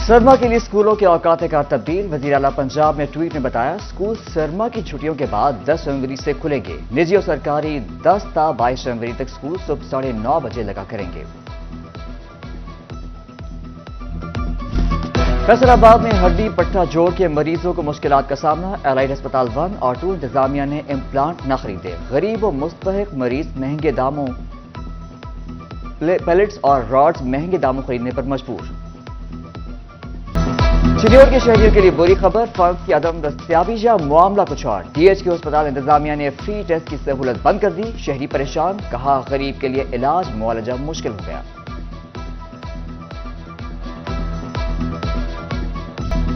سرما کے لیے اسکولوں کے اوقات کار تبدیل۔ وزیر اعلیٰ پنجاب نے ٹویٹ میں بتایا اسکول سرما کی چھٹیوں کے بعد 10 جنوری سے کھلیں گے۔ نجی اور سرکاری 10 تا 22 جنوری تک اسکول صبح 9:30 بجے لگا کریں گے۔ فیصل آباد میں ہڈی پٹھا جوڑ کے مریضوں کو مشکلات کا سامنا۔ الائڈ ہسپتال 1 اور 2 انتظامیہ نے امپلانٹ نہ خریدے۔ غریب و مستحق مریض مہنگے داموں پیلٹس اور راڈز مہنگے داموں خریدنے پر مجبور۔ شنیور کے شہریوں کے لیے بری خبر، فنڈز کی عدم دستیابی یا معاملہ کچھ اور۔ ڈی ایچ کیو ہسپتال انتظامیہ نے فری ٹیسٹ کی سہولت بند کر دی۔ شہری پریشان، کہا غریب کے لیے علاج معالجہ مشکل ہو گیا۔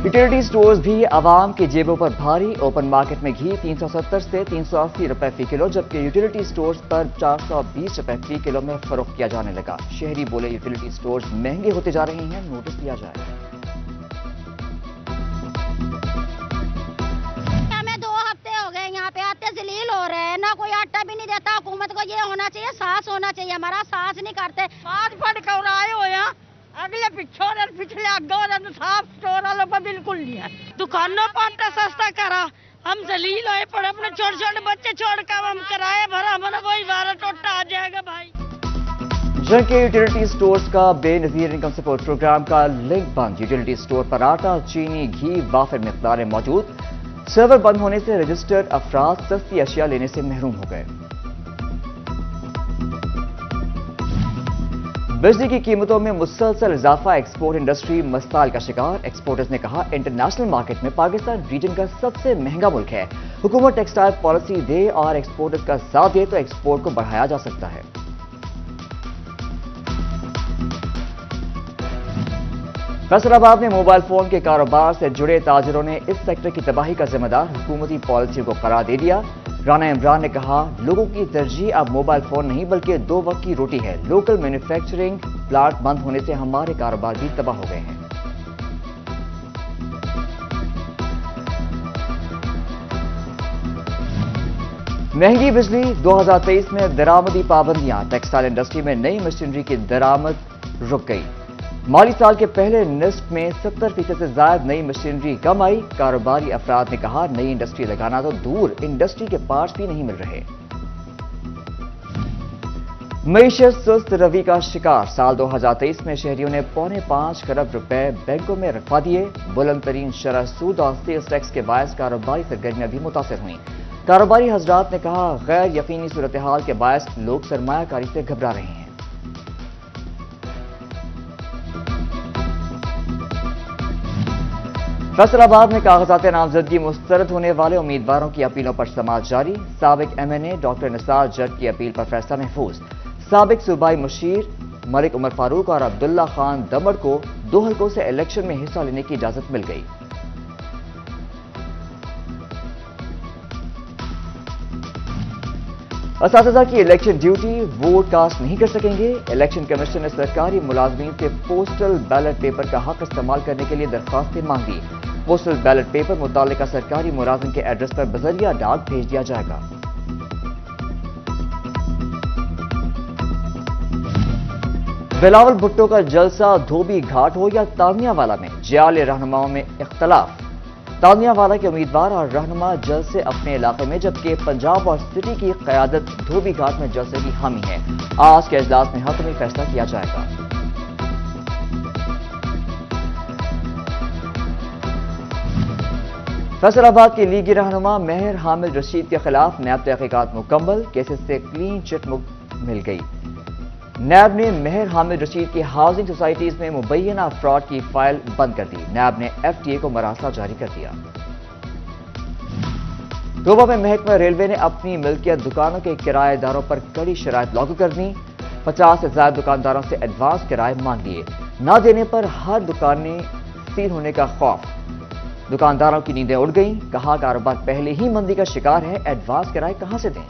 یوٹیلیٹی سٹورز بھی عوام کی جیبوں پر بھاری۔ اوپن مارکیٹ میں گھی 370 سے 380 روپے فی کلو، جبکہ یوٹیلیٹی سٹورز پر 420 روپے فی کلو میں فروخت کیا جانے لگا۔ شہری بولے یوٹیلیٹی سٹورز مہنگے ہوتے جا رہے ہیں، نوٹس دیا جائے۔ ہو رہے ہیں، نہ کوئی آٹا بھی نہیں دیتا۔ حکومت کو یہ ہونا چاہیے، سانس ہونا چاہیے، ہمارا سانس نہیں کرتے۔ بات پڑ کر آئے ہو یہاں اگلے پچھلے اگوں صاف سٹور والوں پر بالکل نہیں ہے۔ دکانوں پر آٹا سستا کرا، ہم ذلیل ہوئے پڑے، اپنے چھوٹے چھوٹے بچے چھوڑ کر ہم کرائے بھرا، ہمارا وہی 12 ٹوٹا آ جائے گا بھائی۔ جنگ کے یوٹیلیٹی سٹورز کا بے نظیر انکم سپورٹ پروگرام کا لنک بند۔ یوٹیلیٹی سٹور پر آٹا، چینی، گھی وافر مقدار موجود۔ سرور بند ہونے سے رجسٹرڈ افراد سستی اشیاء لینے سے محروم ہو گئے۔ بجلی کی قیمتوں میں مسلسل اضافہ، ایکسپورٹ انڈسٹری مسائل کا شکار۔ ایکسپورٹرز نے کہا انٹرنیشنل مارکیٹ میں پاکستان ریجن کا سب سے مہنگا ملک ہے۔ حکومت ٹیکسٹائل پالیسی دے اور ایکسپورٹرز کا ساتھ دے تو ایکسپورٹ کو بڑھایا جا سکتا ہے۔ فیصل آباد میں موبائل فون کے کاروبار سے جڑے تاجروں نے اس سیکٹر کی تباہی کا ذمہ دار حکومتی پالیسی کو قرار دے دیا۔ رانا عمران نے کہا لوگوں کی ترجیح اب موبائل فون نہیں بلکہ 2 وقت کی روٹی ہے۔ لوکل مینوفیکچرنگ پلانٹ بند ہونے سے ہمارے کاروبار بھی تباہ ہو گئے ہیں۔ مہنگی بجلی، 2023 میں درآمدی پابندیاں، ٹیکسٹائل انڈسٹری میں نئی مشینری کی درآمد رک گئی۔ مالی سال کے پہلے نصف میں 70% سے زائد نئی مشینری کم آئی۔ کاروباری افراد نے کہا نئی انڈسٹری لگانا تو دور، انڈسٹری کے پارٹس بھی نہیں مل رہے۔ معیشت سست روی کا شکار، سال 2023 میں شہریوں نے 4.25 کروڑ روپے بینکوں میں رکھوا دیے۔ بلند ترین شرح سود اور سیلز ٹیکس کے باعث کاروباری سرگرمیاں بھی متاثر ہوئیں۔ کاروباری حضرات نے کہا غیر یقینی صورتحال کے باعث لوگ سرمایہ کاری سے گھبرا رہے ہیں۔ فیصل آباد میں کاغذات نامزدگی مسترد ہونے والے امیدواروں کی اپیلوں پر سماعت جاری۔ سابق MNA ڈاکٹر نثار جٹ کی اپیل پر فیصلہ محفوظ۔ سابق صوبائی مشیر ملک عمر فاروق اور عبداللہ خان دمڑ کو 2 حلقوں سے الیکشن میں حصہ لینے کی اجازت مل گئی۔ اساتذہ کی الیکشن ڈیوٹی، ووٹ کاسٹ نہیں کر سکیں گے۔ الیکشن کمیشن نے سرکاری ملازمین سے پوسٹل بیلٹ پیپر کا حق استعمال کرنے کے لیے درخواستیں مانگی۔ پوسٹل بیلٹ پیپر متعلقہ سرکاری ملازم کے ایڈریس پر بذریعہ ڈاک بھیج دیا جائے گا۔ بلاول بھٹو کا جلسہ دھوبی گھاٹ ہو یا تانیہ والا میں، جیال رہنماؤں میں اختلاف۔ تانیہ والا کے امیدوار اور رہنما جلسے اپنے علاقے میں، جبکہ پنجاب اور سٹی کی قیادت دھوبی گھاٹ میں جلسے کی حامی ہے۔ آج کے اجلاس میں حتمی فیصلہ کیا جائے گا۔ فیصل آباد کی لیگی رہنما مہر حامد رشید کے خلاف نیب تحقیقات مکمل، کیسز سے کلین چٹ مل گئی۔ نیب نے مہر حامد رشید کی ہاؤسنگ سوسائٹیز میں مبینہ فراڈ کی فائل بند کر دی۔ نیب نے FTA کو مراسلہ جاری کر دیا۔ توبہ میں محکمہ ریلوے نے اپنی ملکیت دکانوں کے کرایہ داروں پر کڑی شرائط لاگو کر دیں۔ 50 سے زائد دکانداروں سے ایڈوانس کرائے مانگ لیے۔ نہ دینے پر ہر دکانیں سیل ہونے کا خوف۔ دکانداروں کی نیندیں اڑ گئیں، کہا کاروبار پہلے ہی مندی کا شکار ہے، ایڈوانس کرائے کہاں سے دیں۔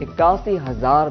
81,000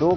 2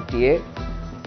FDA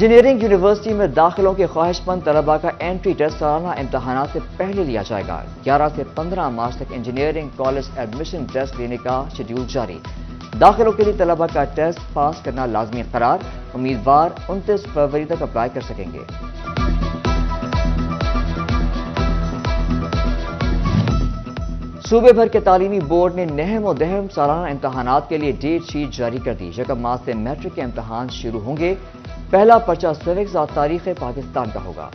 انجینئرنگ یونیورسٹی میں داخلوں کے خواہش مند طلباء کا انٹری ٹیسٹ سالانہ امتحانات سے پہلے لیا جائے گا۔ 11 سے 15 مارچ تک انجینئرنگ کالج ایڈمیشن ٹیسٹ لینے کا شیڈول جاری۔ داخلوں کے لیے طلباء کا ٹیسٹ پاس کرنا لازمی قرار، امیدوار 29 فروری تک اپلائی کر سکیں گے۔ صوبے بھر کے تعلیمی بورڈ نے نہم و دہم سالانہ امتحانات کے لیے ڈیٹ شیٹ جاری کر دی۔ 1 مارچ سے میٹرک کے امتحان شروع ہوں گے۔ پہلا پرچہ سیوکس اور تاریخ پاکستان کا ہوگا۔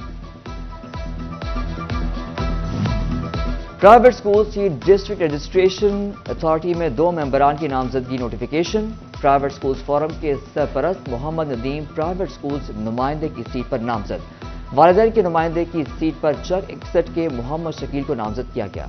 پرائیویٹ سکولز کی ڈسٹرکٹ رجسٹریشن اتھارٹی میں 2 ممبران کی نامزدگی نوٹیفیکیشن۔ پرائیویٹ سکولز فورم کے سرپرست محمد ندیم پرائیویٹ سکولز نمائندے کی سیٹ پر نامزد۔ والدین کے نمائندے کی سیٹ پر چک 61 کے محمد شکیل کو نامزد کیا گیا۔